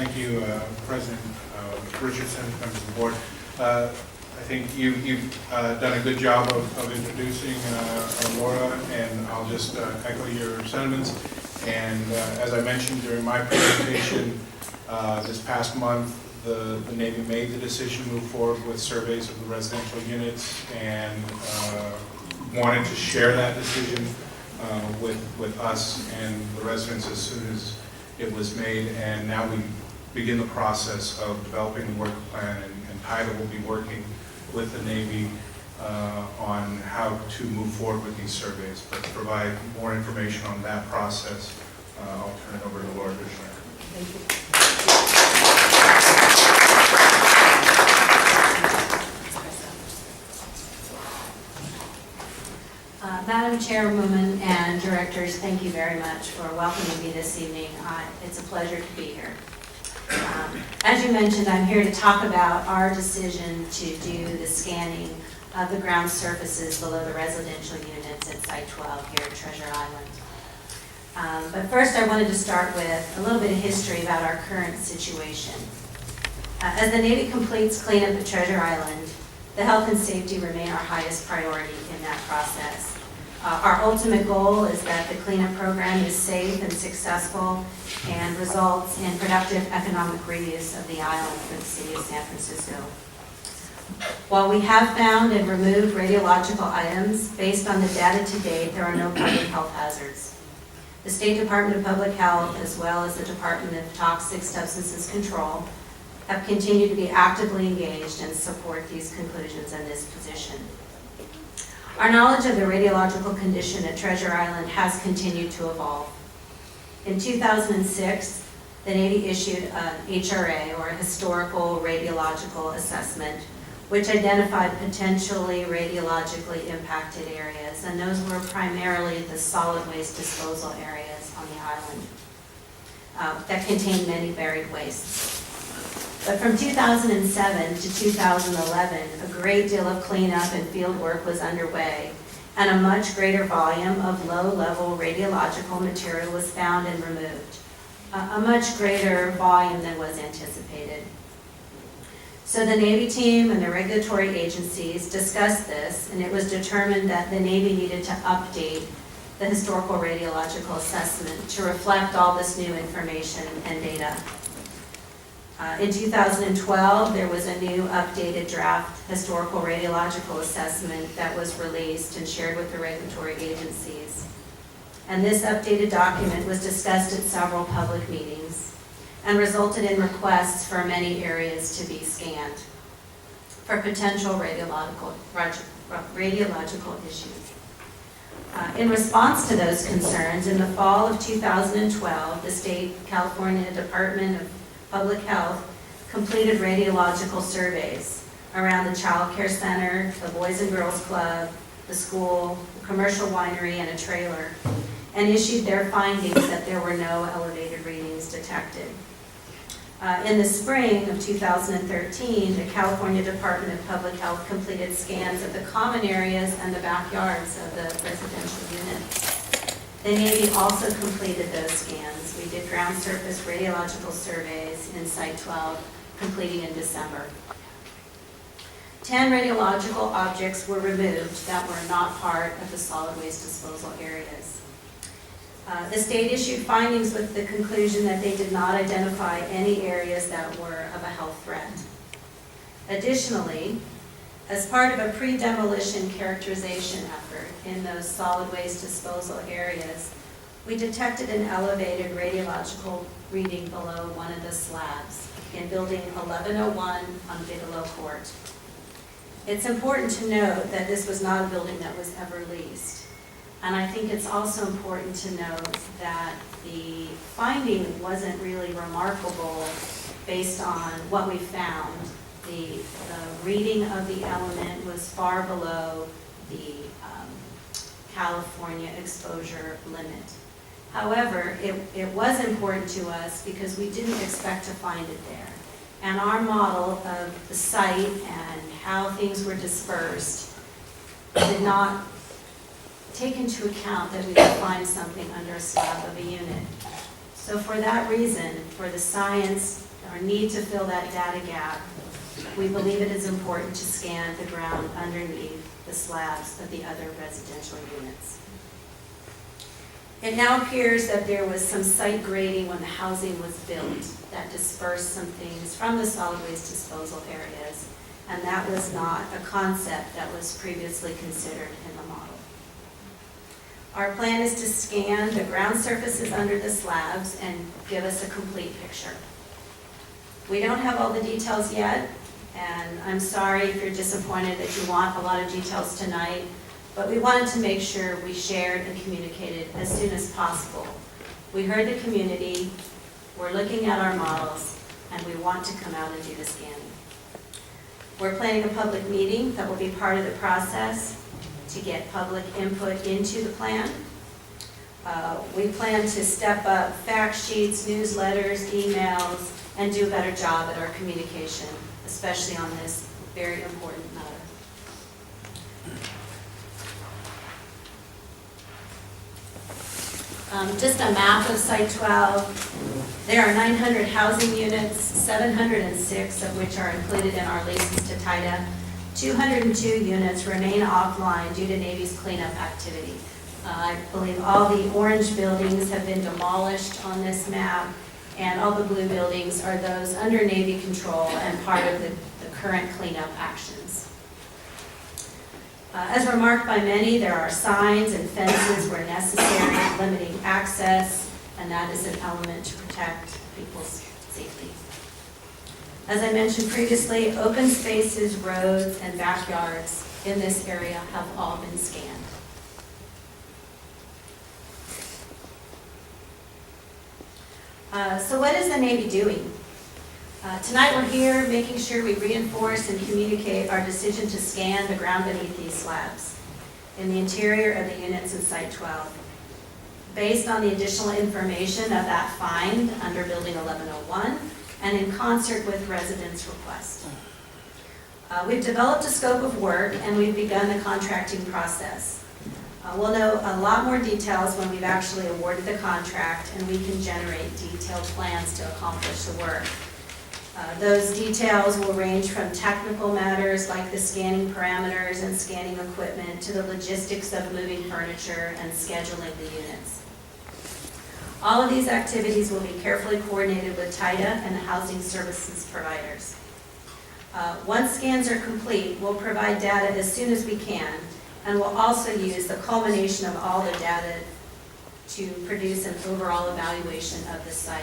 Thank you, President Richardson, members of the board. I think you've done a good job of introducing Laura, and I'll just echo your sentiments. And as I mentioned during my presentation, this past month, the Navy made the decision to move forward with surveys of the residential units, and wanted to share that decision with us and the residents as soon as it was made. And now we begin the process of developing the work plan, and TIDA will be working with the Navy on how to move forward with these surveys. But to provide more information on that process, I'll turn it over to Laura Duchnak. Thank you. Madam Chairwoman and Directors, thank you very much for welcoming me this evening. It's a pleasure to be here. As you mentioned, I'm here to talk about our decision to do the scanning of the ground surfaces below the residential units at Site 12 here at Treasure Island. But first I wanted to start with a little bit of history about our current situation. As the Navy completes cleanup at Treasure Island, the health and safety remain our highest priority in that process. Our ultimate goal is that the cleanup program is safe and successful and results in productive economic reuse of the island for the city of San Francisco. While we have found and removed radiological items, based on the data to date, there are no public health hazards. The State Department of Public Health, as well as the Department of Toxic Substances Control, have continued to be actively engaged and support these conclusions and this position. Our knowledge of the radiological condition at Treasure Island has continued to evolve. In 2006, the Navy issued an HRA, or a Historical Radiological Assessment, which identified potentially radiologically impacted areas, and those were primarily the solid waste disposal areas on the island that contained many buried wastes. But from 2007 to 2011, a great deal of cleanup and field work was underway, and a much greater volume of low-level radiological material was found and removed, a much greater volume than was anticipated. So the Navy team and the regulatory agencies discussed this, and it was determined that the Navy needed to update the Historical Radiological Assessment to reflect all this new information and data. In 2012, there was a new updated draft Historical Radiological Assessment that was released and shared with the regulatory agencies. And this updated document was discussed at several public meetings and resulted in requests for many areas to be scanned for potential radiological issues. In response to those concerns, in the fall of 2012, the State California Department of Public Health completed radiological surveys around the Child Care Center, the Boys and Girls Club, the school, the commercial winery, and a trailer, and issued their findings that there were no elevated readings detected. In the spring of 2013, the California Department of Public Health completed scans of the common areas and the backyards of the residential units. The Navy also completed those scans. We did ground surface radiological surveys in Site 12, completing in December. 10 radiological objects were removed that were not part of the solid waste disposal areas. The state issued findings with the conclusion that they did not identify any areas that were of a health threat. Additionally, as part of a pre-demolition characterization effort in those solid waste disposal areas, we detected an elevated radiological reading below one of the slabs in building 1101 on Bigelow Court. It's important to note that this was not a building that was ever leased. And I think it's also important to note that the finding wasn't really remarkable based on what we found. The reading of the element was far below the California exposure limit. However, it was important to us because we didn't expect to find it there. And our model of the site and how things were dispersed did not take into account that we could find something under a slab of a unit. So for that reason, for the science or need to fill that data gap, we believe it is important to scan the ground underneath the slabs of the other residential units. It now appears that there was some site grading when the housing was built that dispersed some things from the solid waste disposal areas, and that was not a concept that was previously considered in the model. Our plan is to scan the ground surfaces under the slabs and give us a complete picture. We don't have all the details yet, and I'm sorry if you're disappointed that you want a lot of details tonight, but we wanted to make sure we shared and communicated as soon as possible. We heard the community, we're looking at our models, and we want to come out and do the scanning. We're planning a public meeting that will be part of the process to get public input into the plan. We plan to step up fact sheets, newsletters, emails, and do a better job at our communication, especially on this very important matter. Just a map of Site 12. There are 900 housing units, 706 of which are included in our leases to TIDA. 202 units remain offline due to Navy's cleanup activity. I believe all the orange buildings have been demolished on this map, and all the blue buildings are those under Navy control and part of the current cleanup actions. As remarked by many, there are signs and fences where necessary, limiting access, and that is an element to protect people's safety. As I mentioned previously, open spaces, roads, and backyards in this area have all been scanned. So what is the Navy doing? Tonight we're here making sure we reinforce and communicate our decision to scan the ground beneath these slabs in the interior of the units in Site 12. Based on the additional information of that find under Building 1101 and in concert with residents' request. We've developed a scope of work and we've begun the contracting process. We'll know a lot more details when we've actually awarded the contract and we can generate detailed plans to accomplish the work. Those details will range from technical matters like the scanning parameters and scanning equipment to the logistics of moving furniture and scheduling the units. All of these activities will be carefully coordinated with TIDA and the housing services providers. Once scans are complete, we'll provide data as soon as we can, and we'll also use the culmination of all the data to produce an overall evaluation of the site.